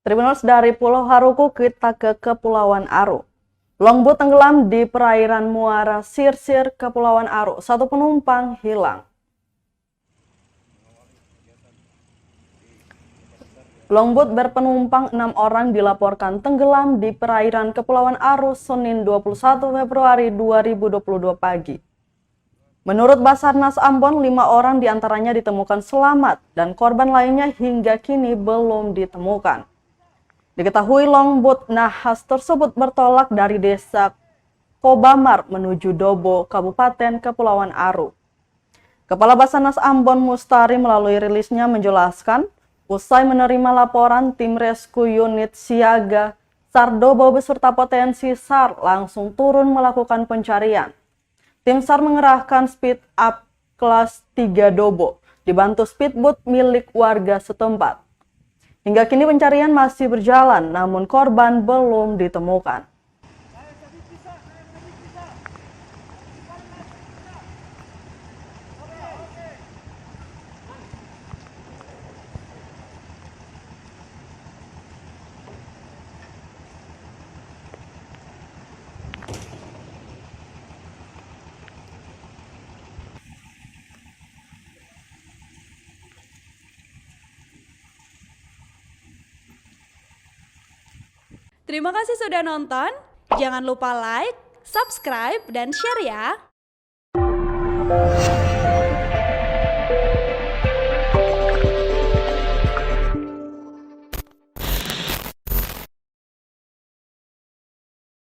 Tribuners dari Pulau Haruku kita ke Kepulauan Aru. Longboat tenggelam di perairan Muara Sirsir, Kepulauan Aru. Satu penumpang hilang. Longboat berpenumpang 6 orang dilaporkan tenggelam di perairan Kepulauan Aru Senin 21 Februari 2022 pagi. Menurut Basarnas Ambon, 5 orang diantaranya ditemukan selamat dan korban lainnya hingga kini belum ditemukan. Diketahui longboat nahas tersebut bertolak dari desa Kobamar menuju Dobo, Kabupaten Kepulauan Aru. Kepala Basarnas Ambon Mustari melalui rilisnya menjelaskan, usai menerima laporan, tim rescue unit siaga SAR Dobo beserta potensi SAR langsung turun melakukan pencarian. Tim SAR mengerahkan speed up kelas 3 Dobo, dibantu speedboat milik warga setempat. Hingga kini pencarian masih berjalan, namun korban belum ditemukan. Terima kasih sudah nonton. Jangan lupa like, subscribe, dan share ya.